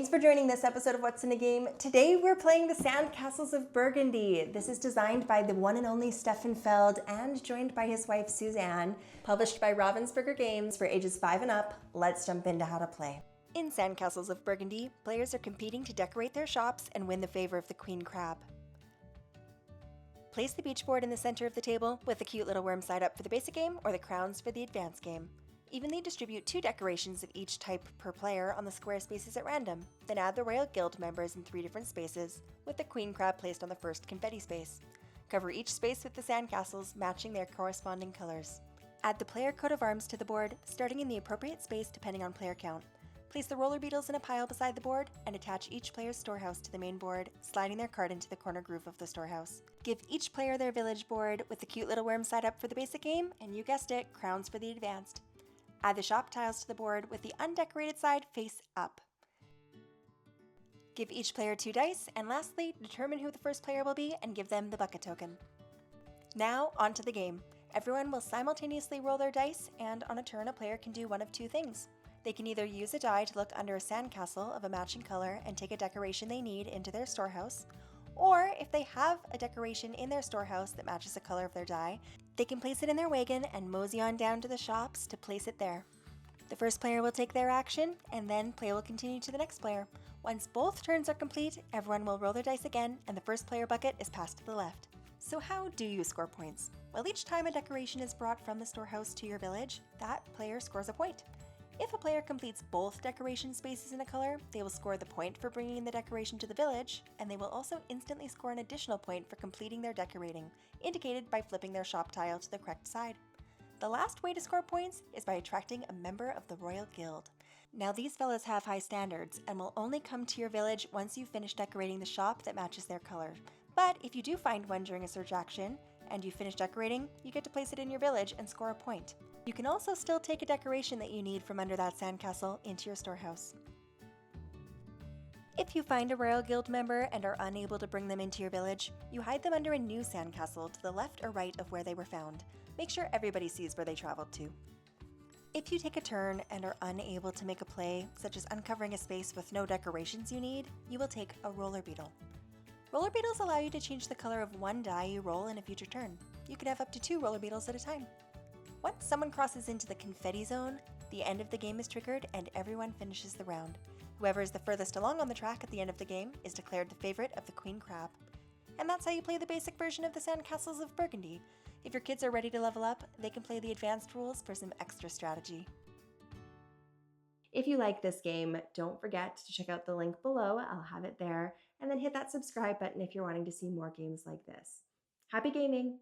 Thanks for joining this episode of What's in a Game. Today we're playing the Sandcastles of Burgundy. This is designed by the one and only Stefan Feld and joined by his wife Suzanne. Published by Ravensburger Games for ages 5 and up. Let's jump into how to play. In Sandcastles of Burgundy, players are competing to decorate their shops and win the favor of the Queen Crab. Place the beach board in the center of the table with the cute little worm side up for the basic game or the crowns for the advanced game. Evenly distribute 2 decorations of each type per player on the square spaces at random. Then add the Royal Guild members in 3 different spaces, with the Queen Crab placed on the first confetti space. Cover each space with the sandcastles, matching their corresponding colors. Add the player coat of arms to the board, starting in the appropriate space depending on player count. Place the roller beetles in a pile beside the board and attach each player's storehouse to the main board, sliding their card into the corner groove of the storehouse. Give each player their village board with the cute little worm side up for the basic game, and you guessed it, crowns for the advanced. Add the shop tiles to the board with the undecorated side face up. Give each player 2 dice, and lastly, determine who the first player will be and give them the bucket token. Now, on to the game. Everyone will simultaneously roll their dice, and on a turn a player can do one of 2 things. They can either use a die to look under a sandcastle of a matching color and take a decoration they need into their storehouse, or if they have a decoration in their storehouse that matches the color of their die, they can place it in their wagon and mosey on down to the shops to place it there. The first player will take their action, and then play will continue to the next player. Once both turns are complete, everyone will roll their dice again, and the first player bucket is passed to the left. So how do you score points? Well, each time a decoration is brought from the storehouse to your village, that player scores a point. If a player completes both decoration spaces in a color, they will score the point for bringing the decoration to the village, and they will also instantly score an additional point for completing their decorating, indicated by flipping their shop tile to the correct side. The last way to score points is by attracting a member of the Royal Guild. Now these fellas have high standards and will only come to your village once you've finished decorating the shop that matches their color. But if you do find one during a search action, and you finish decorating, you get to place it in your village and score a point. You can also still take a decoration that you need from under that sandcastle into your storehouse. If you find a Royal Guild member and are unable to bring them into your village, you hide them under a new sandcastle to the left or right of where they were found. Make sure everybody sees where they traveled to. If you take a turn and are unable to make a play, such as uncovering a space with no decorations you need, you will take a roller beetle. Roller beetles allow you to change the color of one die you roll in a future turn. You can have up to 2 roller beetles at a time. Once someone crosses into the confetti zone, the end of the game is triggered and everyone finishes the round. Whoever is the furthest along on the track at the end of the game is declared the favorite of the Queen Crab. And that's how you play the basic version of the Sandcastles of Burgundy. If your kids are ready to level up, they can play the advanced rules for some extra strategy. If you like this game, don't forget to check out the link below, I'll have it there, and then hit that subscribe button if you're wanting to see more games like this. Happy gaming!